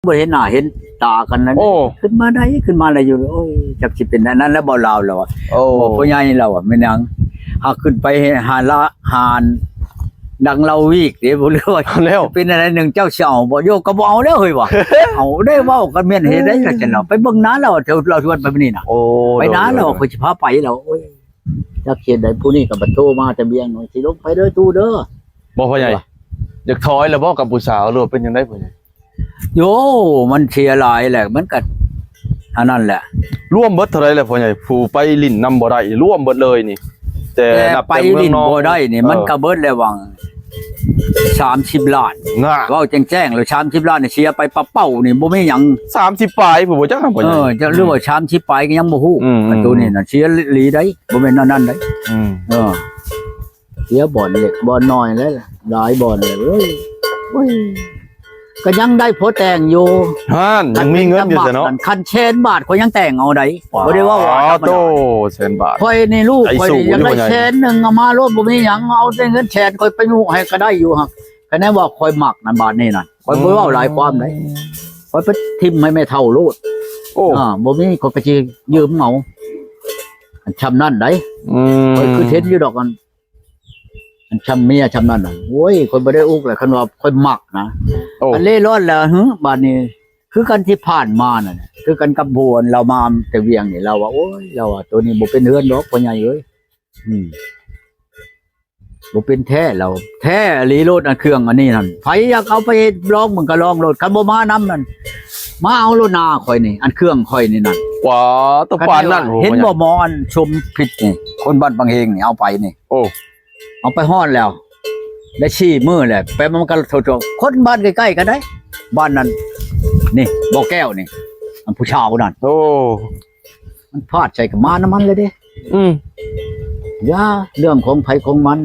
บ่เห็นหน้าเห็นตากันนั้นขึ้นมาได้ขึ้นมาอะไรอยู่โอ้ยจักสิเป็นนั้นแล้วบ่ลาวแล้วโอ้พ่อใหญ่เราแม่นยังหากขึ้นไปหาละหานดังเราวีกเดี๋ยวบ่รู้ว่าแล้วเป็นอะไรหนึ่งเจ้าเสี่ยวบ่โยกก็บ่เอาแล้วเฮ้ยว่ะเอาได้เว้ากันแม่นเฮ็ดได้จังเนาะไปเบิ่งน้าเราเราชวนไปมื้อนี้น่ะไปน้าเราเพิ่นสิพาไปแล้วโอ้ยจักเขียนได้ผู้นี้ก็บ่โทรมาแต่เบียงหน่อยสิลงไปเด้อตู้เด้อบ่พ่อใหญ่อยากถอยแล้วบ่กับผู้สาวหรือเป็นจังได๋พ่อใหญ่โยมันเชียร์หลายแหละมันก็อันนั้นแหละร่วมเบิดเท่าไรแหละพ่อใหญ่ผู้ไปลิ้นนำบ่ได้ร่วมเบิดเลยนี่แต่ไปลิ้นบ่ได้นี่มันก็เบิดแล้ววัง30 ล้านเว้าแจ้งๆแล้ว30 ล้านนี่เชียร์ไปปะเป้านี่บ่มีหยัง30ปลายผู้บ่จักนำพ่อใหญ่จะเรื่องว่า30ปลายก็ยังบ่ฮู้อันตัวนี้น่ะเชียร์หลีได้บ่แม่นนั่นได้เชียร์บ่อนเล็กบ่อนน้อยแล้วหลายบ่อนเลยเอ้ยก็ยังได้พอแต่งอยู่ยังมีเงินอยู่เนาะคันเชนบาทเขายังแต่งเอาได้บ่ได้ว่าโตเชนบาทค่อยนี่ลูกค่อยยังได้เชนนึงเอามาโลดบ่มีหยังเอาแต่เงินเชนค่อยไปมู่ให้ก็ได้อยู่ฮักคะแนนว่าค่อยมักนั่นบาทนี่นั่นค่อยบ่เว้าหลายความได้ค่อยไปทิ่มให้แม่เฒ่าโลดบ่มีก็สิยืมเอาชำนั่นได้ค่อยคือเห็นอยู่ดอกกันชำเมียชำนั่นน่ะโอ้ยคนบ่ได้อุกแหละคันว่าค่อยมักนะอันเล่ร่อนแล้วบาดนี้คือกันที่ผ่านมาน่ะคือกันกับบัวเรามาแต่เวียงนี่เราว่าโอ้ยเราว่าตัวนี้บ่เป็นเฮือนดอกพ่อใหญ่เอ้ยบ่เป็นแท้เราแท้ลีโลดอันเครื่องอันนี้นั่นไผอยากเอาไปลองมึงก็ลองโลดคันบ่มานํนั่นมาเอาโลดนาข่อยนี่อันเครื่องข่อยนี่นั่นว้าตะปานนั่นเห็นบ่มอนชมผิดนี่คนบ้านบางเฮงนี่เอาไปนี่โอ้เอาไปฮ้อนแล้วได้ชี้มือแหละไปมันก็โถๆคนบ้านใกล้ๆกันได้บ้านนั้นนี่บ่อแก้วนี่อันผู้ชาวนั่นโอ้มันพลาดใจกับมาน้ำมันเลยเด้ย่าเรื่องของไผของมัน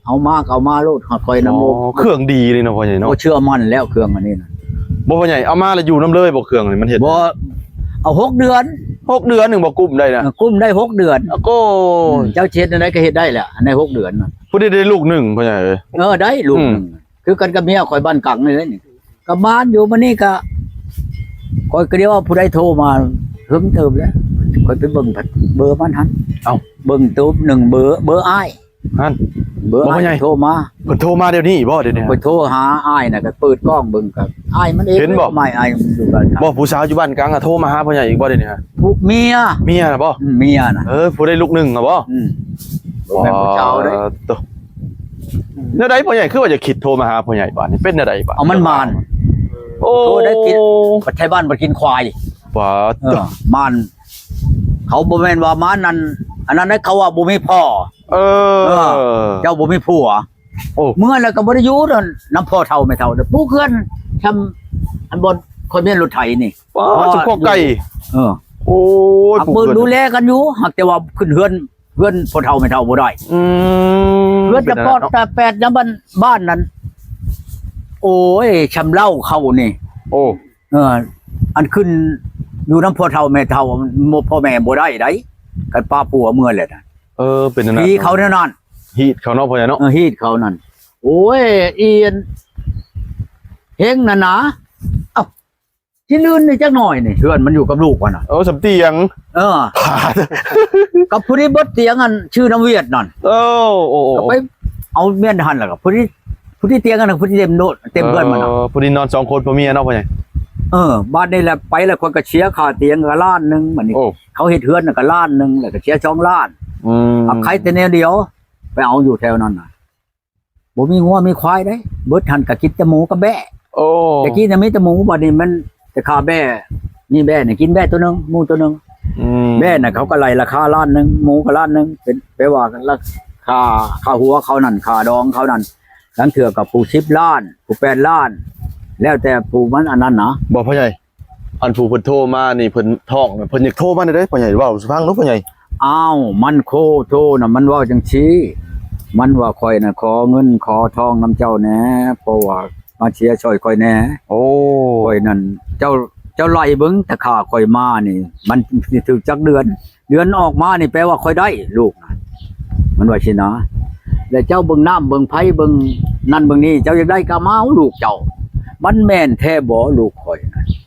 เอามาโลดคอยน้ำโมเครื่องดีเลยนะพ่อใหญ่เนาะเชื่อมันแล้วเครื่องอันนี้นะบ่พ่อใหญ่เอามาแล้วอยู่น้ำเลยบ่เครื่องนี่มันเห็นบ่เอา6 เดือนนึงบ่กุ้มได้นะกุ้มได้6 เดือนก็เจ้าเช็ดอะไรก็เฮ็ดได้แหละใน6 เดือนน่ะผู้ได้ลูกหนึ่งพ่อใหญ่ได้ลูกนึงคือกันกับเมียข่อยบ้านกังนี่แหละนี่ก็บ้านอยู่มื้อนี้ก็ข่อยก็เรียกว่าผู้ใดโทรมาหึงเติบแล้วข่อยไปเบิ่งเบอร์มันหั่นเบิ่งตูบ1เบอร์อ้ายหั่นเบอร์อ้ายโทรมาเพิ่นโทรมาเดี๋ยวนี้บ่เดี๋ยวนี้ข่อยโทรหาอ้ายน่ะก็เปิดกล้องเบิ่งกับอ้ายมันเองเห็นบ่ไม่อ้ายอยู่บ้านบ่ผู้สาวอยู่บ้านกลางโทรมาหาพ่อใหญ่อีกบ่เดี๋ยวนี้ฮะเมียน่ะบ่เมียน่ะผู้ได้ลูกหนึ่งอ่ะบ่แม่นผู้สาวเด้เนื้อใดพ่อใหญ่คือว่าจะคิดโทรมาหาพ่อใหญ่บ้านนี่เป็นเนื้อใดบ้านเอามันมานโอ้ได้กินปัจจัยบ้านบ่กินควายว้ามานเขาบ่แม่นว่ามานนั้นอันนั้นเขาว่าบ่มีพ่อเจ้าบ่มีผัวเมื่อแล้วก็บ่ได้อยู่น้ำพ่อเฒ่าไม่เฒ่าผู้เพื่อนทำอันบนคนเมียนรถไถนี่เฉพาะไก่โอ้ยผู้ดูแลกันอยู่หากแต่ว่าขึ้นเฮือนพ่อเฒ่าไม่เฒ่าบ่ได้เฮือนจะปอดแต่8นะบ้านนั้นโอ้ยชำเล่าเข้านี่อันขึ้นอยู่น้ำพ่อเฒ่าแม่เฒ่าพ่อแม่บ่ได้ไดกันป้าปัวเมื่อแหละเป็นนั่นฮีเขานั่นฮีดเขาเนาะพ่อใหญ่เนาะฮีดเขานั่นโอ้ยเอียนเฮงน่ะนะที่ลื่นนี่จักหน่อยนี่เพื่อนมันอยู่กับลูกว่ะน่ะสำเตียงกับผู้ที่บดเตียงอันชื่อน้ำเวียดนั่นไปเอาเมียนหันล่ะกับผู้ที่เตียงกันผู้ที่เต็มโดดเต็มเพื่อนมันผู้ที่นอน2 คนพ่อเมียเนาะพ่อใหญ่บ้านนี่แหละไปแล้วคนก็เชียร์ค่าเตียงก็ล้านนึงมันนี่เขาเฮ็ดเฮือนก็ล้านนึงแล้วก็เชียร์2 ล้านใครแต่แนวเดียวไปเอาอยู่แถวนั้นน่ะบ่มีงัวมีควายได้เบิดหันก็กินแต่หมูกับแบะแต่กี้น่ะมีแต่หมูบัดนี้มันแต่ค่าแบะนี่แบะนี่กินแบะตัวนึงหมูตัวนึงแบะน่ะเขาก็ไล่ราคาล้านนึงหมูก็ล้านนึงเป็นไปว่ากันราคาหัวเขานั่นค่าดองเขานั่นทั้งเถื่อกับผู้10 ล้านผู้8 ล้านแล้วแต่ผู้มันอันนั้นนะบอกพ่อใหญ่อันผู้เพิ่นโทรมานี่เพิ่นท้องเพิ่นอยากโทรมาได้พ่อใหญ่เว้าสิฟังเนาะพ่อใหญ่มันโทรน่ะมันเว้าจังซี่มันว่าข่อยน่ะขอเงินขอทองน้ำเจ้าแหน่เพราะว่ามาเชียร์ช่วยข่อยแหน่ข่อยนั่นเจ้าไล่เบิ่งแต่ข้าข่อยมานี่มันสิถึงจักเดือนออกมานี่แปลว่าข่อยได้ลูกนะมันว่าสินะแล้วเจ้าเบิ่งน้ำเบิ่งไผเบิ่งนั่นเบิ่งนี่เจ้าอยากได้ก็มาเอาลูกเจ้ามันแม่นแท้บ่ลูกข่อย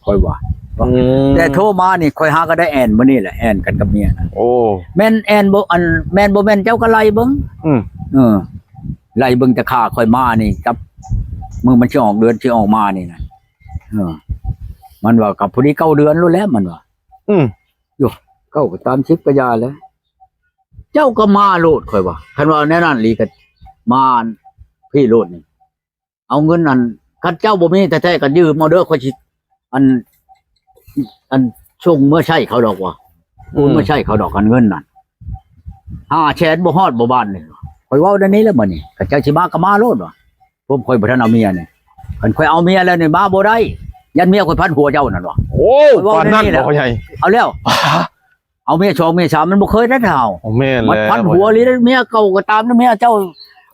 ค่อยว่า อืม แต่โทรมานี่ค่อยหาก็ได้แอนมื้อนี้แหละแอนกันกับเมียน่ะ โอ้ แม่นแอนบ่อันแม่นบ่แม่นเจ้าก็ไล่เบิ่ง อืม ไล่เบิ่งแต่ค่าค่อยมานี่กับมือมันสิออกเดือนสิออกมานี่น่ะมันว่ากับผู้นี้9เดือนแล้วแหละมันว่า อืม เก้าก็ตามชิปก็ยาแล้ว เจ้าก็มาโลดค่อยว่าคันว่าแน่นั่นลีก็มาพี่โลดนี่เอาเงินนั่นคันเจ้าบ่มีแท้ๆก็ยืมเอาเด้อค่อยสิอันช่วงเมื่อใช้เขาดอกว่าเมื่อใช้เขาดอกกันเงินนั่น5แสนบ่ฮอดบ่บ้านนี่ค่อยเว้าได้นี้แล้วมื้อนี้ก็เจ้าสิมาก็มาโลดว่ะผมค่อยบ่ทันเอาเมียนี่คันค่อยเอาเมียแล้วนี่มาบ่ได้ยันเมียค่อยพันหัวเจ้านั่นว่ะ โอ้ปานนั้นบ่พ่อใหญ่ เอาแล้ว เอาเมีย2เมีย3มันบ่เคยได้เท่า โอ้แม่น มัน แล้ว พันหัวเลยเมียเก่าก็ตามนะเมียเจ้า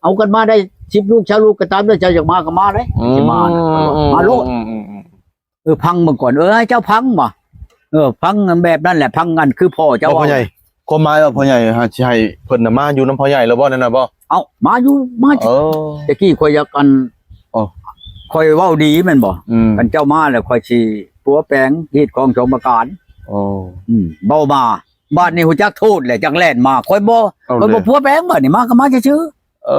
เอากันมาได้10ลูกชาวลูกก็ตามแล้วเจ้าอยากมาก็มาเลยสิมาน่ะมาโลดพังเมื่อก่อนให้เจ้าพังบ่พังแบบนั้นแหละพังกันคือพ่อเจ้า พ่อใหญ่ความหมายว่าพ่อใหญ่ฮะสิให้เพิ่นน่ะมาอยู่นำพ่อใหญ่แล้วบ่นั่นน่ะบ่ เอามาอยู่มา เออ ตะกี้ข่อยอยากกัน อ๋อ ข่อยเว้าดีแม่นบ่ กันเจ้ามาแล้วข่อยสิปัวแปลงฮีดของชมประการ โอ้ เบามาบ้านนี้ฮู้จักโทษแหละจักแล่นมาข่อยบ่ เอา ข่อย เล บ่ ย ปัวแปลงบ่นี่มาก็มาซื่อ เอ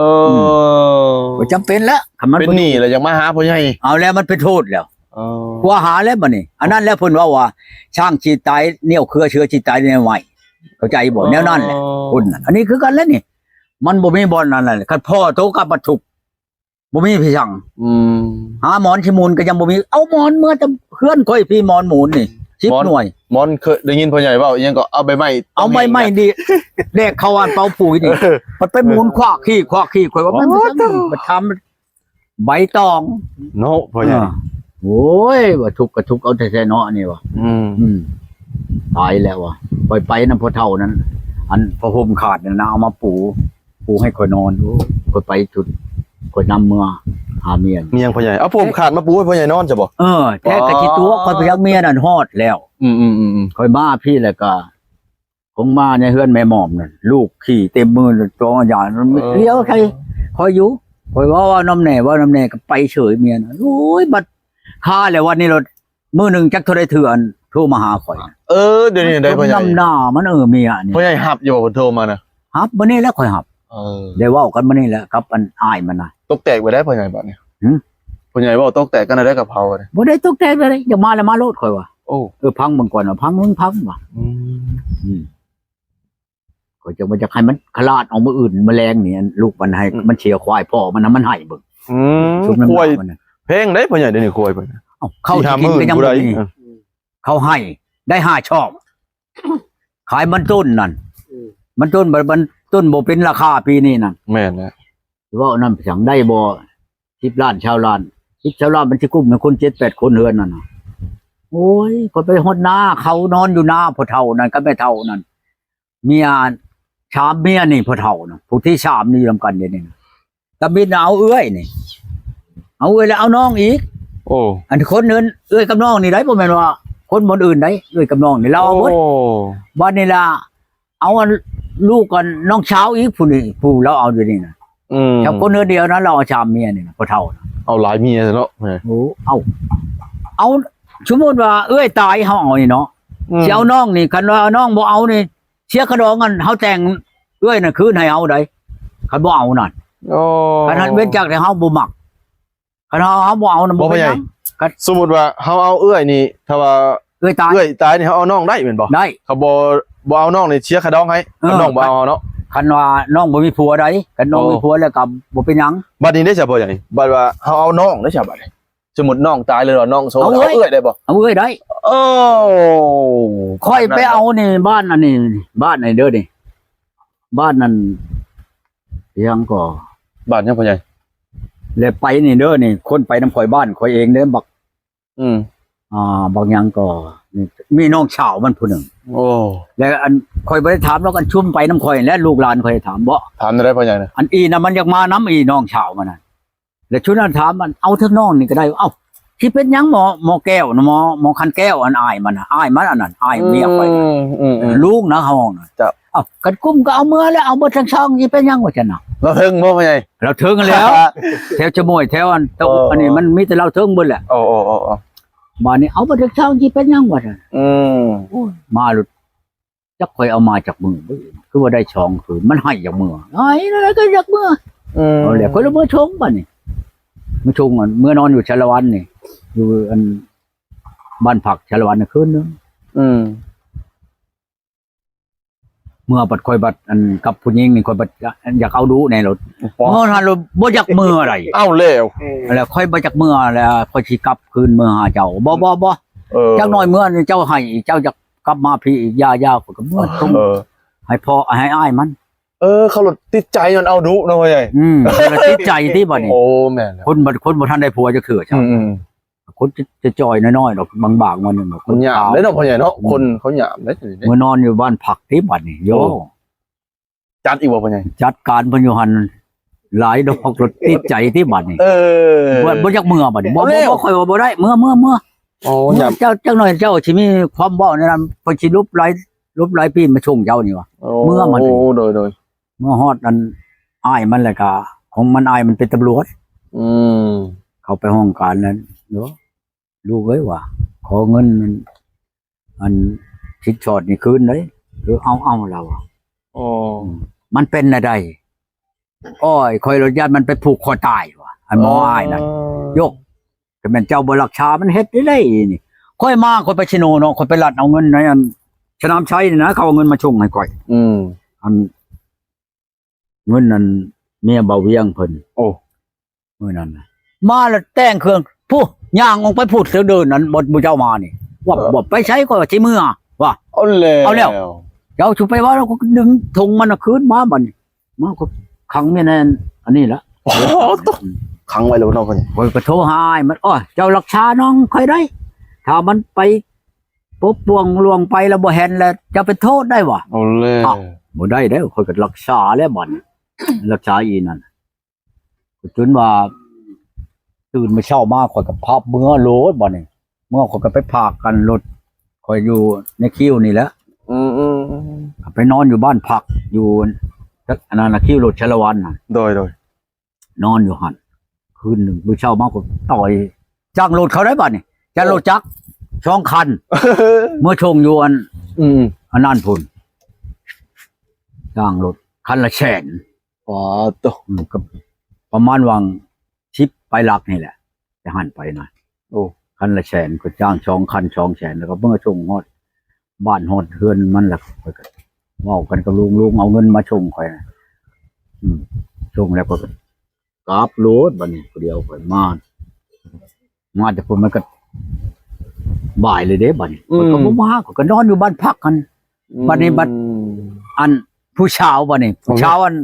อ ๆบ่จำเป็นแล้วคันมัน เป็นหนี้แล้วยังมาหาพ่อใหญ่ เอาแล้วมันเป็นโทษแล้ว เออ กว่าหาแล้วบ่นี่อันนั้นแล้วเพิ่นว่าช่างชีตายเนี่ยวเครือเชื้อชีตายในไว้เข้าใจบ่แนวนั้นแหละคุณน่ะอันนี้คือกันแล้วนี่ มันบ่มีบ่อนนั่นแหละคันพ่อโตกับบัดทุกบ่มีพี่สั่ง อืม หาหมอนชิมูลก็ยังบ่มีเอาหมอนเมื่อจะเพื่อนค่อยพี่หมอนหมูลนี่10หน่วย มอนเคยได้ยินพ่อใหญ่เว้าอีหยังก็เอาใบไม้ เอาใบไม้ดีแดกเข้าอันเป่าปุ๋ยนี่มันไปหมุนควักขี้ข่อยว่ามันมันทำใบตอง เนาะพ่อใหญ่ โอ้ยว่าทุกข์ก็ทุกข์เอาแต่เนาะนี่ว่ะ ตายแล้วว่ะไปนั่นพอเท่านั้น อันพอห่มขาดเนี่ยนะเอามาปูให้ข่อยนอนข่อยไปจุดข่อยนำเมื่อหาเมีย มีหยังพ่อใหญ่เอาผมขาดมาปูให้พ่อใหญ่นอนจะบ่ แต่กะจิตัวข่อยไปยักเมียนั่นฮอดแล้ว อืม ข่อยมาพี่แล้วก็คงมาในเฮือนแม่หม่อมนั่นลูกขี่เต็มมือตัวอย่างเลี้ยวใครคอยอยู่ข่อยว่าน้ำแน่ก็ไปเฉยเมียน่ะโอ้ยบัดค่าแล้ววันนี้รถมื้อนึงจักเท่าใดเถื่อนโทรมาหาข่อย เดี๋ยวนี้ได้พ่อใหญ่ น้ำหน้ามันเมียนี่ พ่อใหญ่หับอยู่บ่เพิ่นโทรมาน่ะ ฮับมื้อนี้แล้วข่อยฮับ ได้เว้ากันมื้อนี้แหละกับอันอ้ายมันน่ะ ตกแตกไปได้พ่อใหญ่บัดนี้ หืม พ่อใหญ่เว้าตกแตกกันได้กับเผาเลย บ่ได้ตกใจเลยอย่ามาแล้วมาโลดข่อยว่า โอ้ พังเบิ่งก่อนว่าพังมึงพังว่ะข่อยจะบ่จะให้มันขลาดออกมื้ออื่นแมลงนี่ลูกมันให้มันเชียร์ควายพ่อมันน่ะมันให้เบิ่งชุบน้ำ ควย มันน่ะ เพลงได้พ่อใหญ่เดี๋ยวนี้ควยเพิ่น เข้าสิกินก็ยังบ่มีเขาให้ได้5ชอบ ขายมันต้นนั่นมันต้นบ่เป็นราคาปีนี้นั่น แม่นนะ ว่านั่นสั่งได้บ่10ล้านชาวล้าน10ชาวล้านมันสิกุ้มเป็นคน7-8คนเฮือนนั่นน่ะโอ้ยก็ไปฮอดนาเขานอนอยู่นาพ่อเฒ่านั่นก็แม่เฒ่านั่นเมียชามเมียนี่พ่อเฒ่าน่ะผู้ที่3นี่นํกันเดี๋ยวนี้ตะบิดเอาเอื้อยนี่เอาเอื้อยแล้วเอาน้องอีก โอ้ อันคนเงินเอื้อยกับน้องนี่ได้บ่แม่นว่าคนบ่อื่นได้เอื้อยกับน้องนี่เราเอาหมดบัดนี้ล่ะเอาลูกกันน้องเช้าอีกผู้นี่ผู้เราเอาอยู่นี่น่ะเจ้าคนเดียวนั้นเราเอาชามเมียนี่น่ะพ่อเฒ่าน่ะ เอาหลายเมียเนาะ โอ้เอาสมมุติว่าเอ้ยตายเฮาเอานี่เนาะสิเอาน้องนี่คันว่าเอาน้องบ่เอานี่เสียขดองกันเฮาแต่งเอ้ยน่ะคืนให้เอาได้คันบ่เอานั่น โอ้ คันนั้นเว้นจากที่เฮาบ่มักคันเฮาบ่เอาน่ะบ่เป็นหยัง สมมุติว่าเฮาเอาเอื้อยนี่ถ้าว่า เอ้ยตาย เอื้อยตายนี่เฮาเอาน้องได้แม่นบ่ ได้ เขาบ่เอาน้องนี่เชียร์ขะดองให้น้องบ่เอาเนาะ คันว่าน้องบ่มีผัวใดคันน้องมีผัวแล้วก็บ่เป็นหยัง บัดนี้ได้จ้ะพ่อใหญ่บัดว่าเฮาเอาน้องได้จ้ะบัดนี้สมมุติน้องตายเลยเหรอน้องโซเอาเอื้อยได้บ่ เอาเอ้ยได้ โอ้ ค่อยไปเอานี่บ้านอันนี้บ้านไหนเด้อนี่บ้านนั้นยังก็ บ้านยังพ่อใหญ่ แล้วไปนี่เด้อนี่คนไปน้ำข่อยบ้านข่อยเองเด้อบัก บางอย่างก็มีน้องสาวมันผู้หนึ่ง โอ้ แล้วอันข่อยบ่ได้ถามแล้วกันชุ่มไปน้ำข่อยและลูกหลานข่อยถามบ่ ถามได้พ่อใหญ่นะ อันอีน่ะมันอยากมาน้ำอีน้องสาวมันน่ะแล้วชุดนั้นถามมันเอาเทั้งน้องนี่ก็ได้เอ้าที่เป็นหยังหมอแก้วนะหมอคันแก้วอันอายมันน่ะอายมันอันนั้นอายเมียข่อยลูกนะเฮาน่ะ จ้ะ เอ้ากันกุ้มก็เอาเมื่อแล้วเอาเบิดทั้งช่องสิเป็นหยังว่าซั่นน่ะ เราถึงบ่พ่อใหญ่ เราถึงแล้ว แถวชะมวยแถวอันโตอันนี้มันมีแต่เราถึงเบิดแหละ โอ้ มานี่เอาบ่ถึกเช้าสิเป็นหยังวะน่ะ อืม โอ้ยมาหลุดจักข่อยเอามาจากมือบ่คือว่าได้ช่องคืนมันให้จากมือไอ้นั่นก็จากมือ เอาแหละข่อยละมือชงบัดนี่มื้อชงอันเมื่อนอนอยู่ชาละวันนี่อยู่อันบ้านผักชาละวันน่ะคืนนึง อืม เมื่อบัดข่อยบัดอันกับผู้หญิงนี่ข่อยบัดอยากเอาดูในรถเมื่อนั้นรถบ่อยากมืออะไร เอ้าแล้ว แล้วค่อยบ่จักเมื่อแล้วค่อยสิกลับคืนเมื่อหาเจ้าบ่ จักหน่อยเมื่อนี่เจ้าให้เจ้าจะกลับมาพี่อีกยาๆก็เมื่อต้องให้พ่อให้อ้ายมัน เขาหลดติดใจจนเอาดุเนาะพ่อใหญ่ แล้วติดใจที่บ่นี่ โอ้แม่นแล้ว คนบ่ทันได้ผัวจะเถื่อใช่ อืม คนจะจอยน้อยๆดอกบางๆมันนึง คนหยามเลยเนาะพ่อใหญ่เนาะคนเขาหยามได้ เมื่อนอนอยู่บ้านผักที่บัดนี่โย จัดอีกบ่พ่อใหญ่ จัดการเพิ่นอยู่หั่นหลายดอกรถติดใจที่บัดนี่บ่จักเมื่อบัดนี่บ่ค่อยว่าบ่ได้เมื่อ โอ้หยาม เจ้าจักหน่อยเจ้าสิมีความเว้าในนั้นเพิ่นสิลุบหลายปีมาชงเจ้านี่วะ เมื่อมัน โอ้โดย เมื่อฮอดนั้นอ้ายมันแหละก็ของมันอ้ายมันเป็นตำรวจ อืม เขาไปห้องการนั้นเนาะลูกเอ้ยว่าขอเงินอันชิดชอดนี่คืนเลยหรือเอาเราอะ โอ้ มันเป็นอะไรอ้อยคอยรถญาติมันไปผูกคอตายว่ะอันหมออ้ายนั่นยกแต่แม่นเจ้าบ่รักษามันเฮ็ดได้นี่ค่อยมาค่อยไปชิโนเนาะค่อยไปลัดเอาเงินในอันชนามชัยนี่นะเขาเอาเงินมาชงให้ก่อย อืม อันเงินนั้นเมียเบาเวียงเพิ่น โอ้ มื้อนั้นน่ะมาแล้วแต่งเครื่องผู้ย่างออกไปพูดเสือเดินนั้นบ่เจ้ามานี่ว่าบ่ไปใช้ก็สิมือว่า เอาแล้ว เอาแล้ว เจ้าชุไปว่าเราก็ดึงธงมันน่ะคืนมาบัดนี้มาก็ขังเมียนั่นอันนี้ละ โอ้ขังไว้แล้วเนาะพ่อใหญ่ ข่อยก็โทรหาอ้ายมันอ้อเจ้ารักษาน้องค่อยได้ถ้ามันไปปบปวงลวงไปแล้วบ่เห็นแล้วจะไปโทษได้วะ เอาแล้ว บ่ได้เด้อข่อยก็รักษาแล้วบ่น รักษาอีนั่นจนว่าตื่นมาเช้ามาข่อยก็พับเมื่อโลดบ่นี่เมื่อข่อยก็ไปพากกันรถข่อยอยู่ในคิวนี่แหละ อืม ไปนอนอยู่บ้านพักอยู่อันนั้นน่ะคิวรถชลวันน่ะ โดย นอนอยู่หั่นคืนหนึงมื้อเช้ามาก็ต่อยจ้างรถเขาได้บ่นี่จ้างรถจักรช่องคัน เมื่อชงอยู่อัน อืม อันนั้นพุ่นจ้างรถคันละแสน อ๋อตัว ก็ประมาณวังชิปไปหลักนี่แหละจะหันไปหน่อย โอ้ คันละแสนก็จ้างช่องคันช่องแสนแล้วก็เมื่อชงฮอดบ้านฮอดเฮือนมันแหละข่อยก็เว้ากันกับลุงเอาเงินมาชงข่อยนะชงแล้วก็กราบโลดบัดนี้ผู้เดียวข่อยมาแต่พุ่นมันก็บ่ายเลยเด้บัดนี้ข่อยก็บ่มาข่อยก็นอนอยู่บ้านพักกัน บัดนี้บัด อันผู้ชาวบัดนี้ผู้ชาวอัน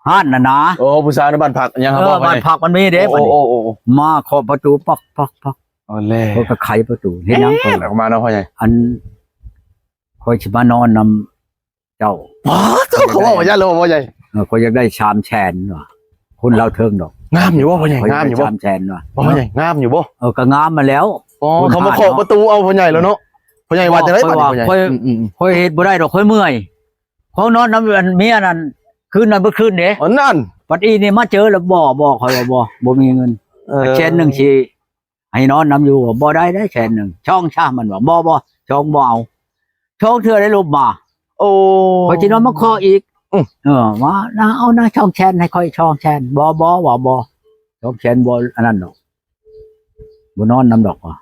ห้านน่ะนะ โอ้ผู้สาวในบ้านพักยังครับพ่อ บ้านพักมันมีเด้บัดนี้ โอ้ มาเคาะประตูปัก เอาแล้ว เขาก็ไขประตูเห็นยังก่อน แล้วมาเนาะพ่อใหญ่ อันคอยสิมานอนนำเจ้า อ๋อเขาบอกว่าญาติเลยพ่อใหญ่ คอยอยากได้ชามแชนว่ะคนเราเทิงดอก งามอยู่บ่พ่อใหญ่ ข้อย งามอยู่ ได้ บ่ ชามแชนว่ะ พ่อใหญ่งามอยู่บ่ ก็งามมาแล้ว อ๋อเขามาเคาะประตูเอาพ่อใหญ่แล้วเนาะพ่อใหญ่ว่าจะได้บัดนี้พ่อใหญ่ คอยเฮ็ดบ่ได้ดอกคอยเมื่อยเขานอนนำอันเมียนั่นคืนนั้นเมื่อคืนเด้ อ๋อนั่น ปัดอีนี่มาเจอแล้วบ่คอยว่าบ่มีเงินแชนหนึงสิให้นอนนำอยู่บ่ได้แชนหนึงช่องชามันว่าบ่ช่องบ่เอาช่องเทื่อได้ลบมา โอ้ พอจีนอนมาคออีกมานะเอานะช่องแชนให้ค่อยช่องแชนบว่าบอช่องแชนบออันนั้นดอกบนอนน้ำดอกว่ะ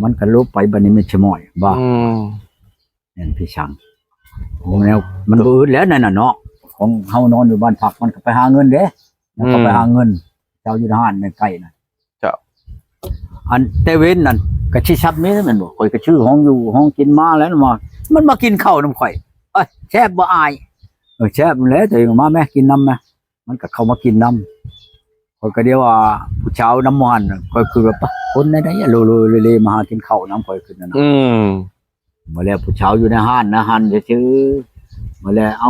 มันก็ลุบไปบันนี้ไม่ชะมอยบ้าเนี่ยพี่ช่างโอ้แนวมันบืดแล้วนั่นน่ะเนาะของเฮานอนอยู่บ้านพักมันก็ไปหาเงินเด้มันก็ไปหาเงิน เจ้าอยู่ทหารในใกล้น่ะ เจ้า อันเตเวนนั่นก็ชิชับนี้มันบอกข่อยก็ชื่อห้องอยู่ห้องกินมาแล้วมันมากินข้าวน้ำข่อยแซ่บบ่อายแช่บแล้วตัวเองมาแม่กินน้ำไหมมันก็เข้ามากินน้ำคนก็เดียวว่าผู้เช้าน้ำมันก็คือแบบคนในนั้นโลเลมาหากินข้าวน้ำคอยขึ้นนั่นมาแล้วผู้เช้าอยู่ในห้านนะห้านจะชื่อมาแล้วเอ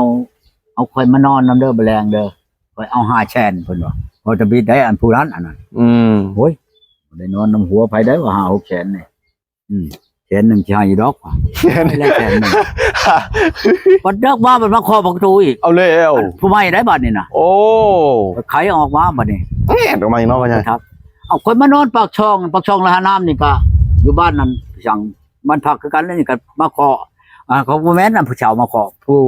าคอยมานอนน้ำเด้อแมลงเด้อคอยเอา5 แชนเพิ่นว่าพอจะบิดได้อันผู้นั้นอันนั้นโอ้ยได้นอนน้ำหัวไปได้ว่า5 6 แชนนี่แชนหนึ่งชายดอกว่ะแล้วแชนหนึ่งบัดเลิกมาบัดมาขอประตูอีก เอาแล้ว ผู้ไม่ได้บัดนี่นะ โอ้ ไขออกมาบัดนี่ แหมออกมาอีกเนาะพ่อใหญ่ ครับเอาคนมานอนปากช่องละหาน้ำนี่ก็ อยู่บ้านนั้นสั่งมันพักคือกันแล้วนี่ก็มาขอเขาบ่แม่นนำผู้ชาวมาขอผู้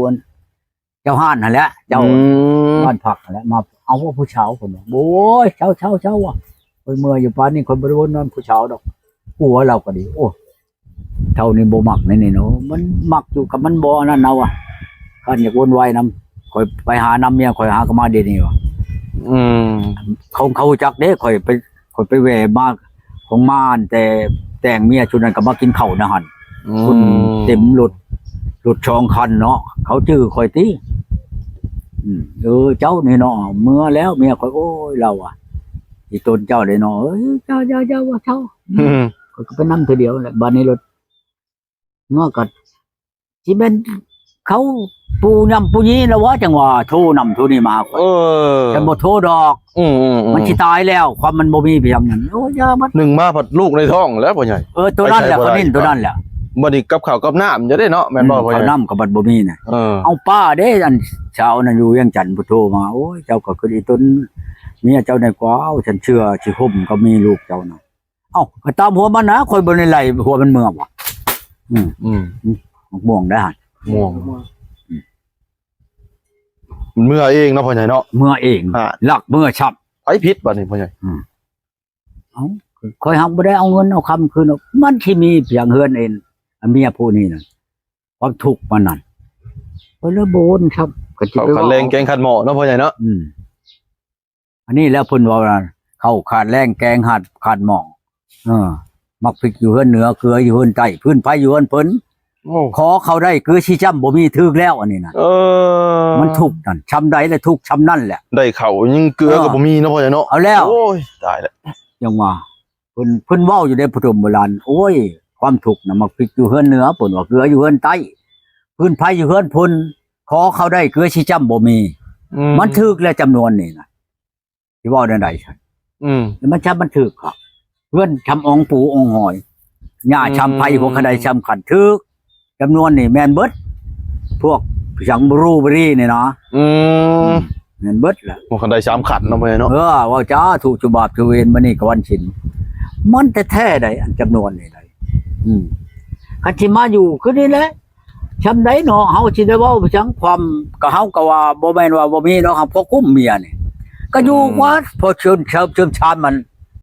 เจ้าห้านนั่นแหละเจ้าบ้านพักนั่นแหละมาเอาว่าผู้ชาวเพิ่นว่าโอ้ยเช้าว่ะเพิ่นเมื่ออยู่ปานนี้คนบ่ได้วนนอนผู้ชาวดอกผัวเราก็ดีโอ้เท่านี้บ่มักนี่เนาะมันมักอยู่กับมันบ่นั่นเอาอ่ะคันอยากวนไว้นำข่อยไปหานำเมียข่อยหาก็มาเดี๋ยวนี้ว่ะเขาจักเด้ข่อยไปแหวมาของมานแต่งเมียชุดนั้นก็มากินข้าวนะหั่นคุณเต็มรถช่องคันเนาะเขาจื้อข่อยติเจ้านี่เนาะเมื่อแล้วเมียข่อยโอ้ยเราอ่ะอีตนเจ้าได้เนาะเอ้ยเจ้าว่าเจ้าข่อยก็ไปนำทีเดียวแหละบัดนี้รถเมื่อก็สิเป็นเขาปูนำปูนี้แล้วว่าจังว่าโทรนำโทรนี่มาข่อยจะบ่โทรดอกมันสิตายแล้วความมันบ่มีเพียงนั้นโอ้ยอย่ามันหนึ่งมาผัดลูกในท้องแล้วพ่อใหญ่ตัวนั้นแหละคนนี้ตัวนั้นแหละบ่นี่กับข้าวกับน้ำจะได้เนาะแม่นบ่พ่อใหญ่ข้าวน้ำกับบัดบ่มีน่ะเอาป้าเด้อันเช้านั้นอยู่ยังจันทน์พุทโธมาโอ้ยเจ้าก็คืออีต้นเมียเจ้าได้กว่าเอาฉันเชื่อสิห่มก็มีลูกเจ้าน่ะเอ้าก็ตามหัวมันนะข่อยบ่ได้ไล่หัวมันเมืองว่ะม่วงได้หั่นม่วงเมื่อเองเนาะพ่อใหญ่เนาะเมื่อเองลักเมื่อฉับไผผิดบัดนี้พ่อใหญ่เอ้าข่อยหักบ่ได้เอาเงินเอาคำคืนมันสิมีเพียงเฮือนเองเมียผู้นี้น่ะความทุกข์มันนั่นเพิ่นละโบนครับก็สิไปขันแรงแกงขันหม้อเนาะพ่อใหญ่เนาะอันนี้แล้วเพิ่นว่าเข้าขาดแรงแกงขาดหม้อมักพริกอยู่เฮือนเหนือเกลืออยู่เฮือนใต้พื้นไผอยู่เฮือนเพิ่นขอเขาได้คือสิจ้ำบ่มีถึกแล้วอันนี้น่ะมันทุกข์นั่นช้ำใดแล้วทุกข์ช้ำนั่นแหละได้เขายังเกลือก็บ่มีเนาะพ่อใหญ่เนาะเอาแล้วโอ้ยตายแล้วยังว่าเพิ่นเว้าอยู่ในปฐมโบราณโอ้ยความทุกข์น่ะมักพริกอยู่เฮือนเหนือเพิ่นว่าเกลืออยู่เฮือนใต้พื้นไผอยู่เฮือนเพิ่นขอเขาได้คือสิจ้ำบ่มีมันถึกแล้วจำนวนนี่น่ะสิเว้าได้ใดซั่นมันช้ำมันถึกครับเพื่อนช้ำองปูองหอยหญ้าช้ำไผพวกใดช้ำขันถึกจำนวนนี่แม่นเบิดพวกสังบรูบรีนี่นะแม่นเบิดล่ะพวกคนใด3ขันเนาะพ่อใหญ่เนาะว่าจ้าถูกจุบาบจุเวนมานี่ก็วันฉินมันแท้ๆได้อันจำนวนนี่ได้คันสิมาอยู่คือนี่แหละชำไดเนาะเฮาสิได้เว้าจังความก็เฮาก็ว่าบ่แม่นว่าบ่มีเนาะครับพอคุ้มเมียนี่ก็อยู่ว่าพอเชิญชานมัน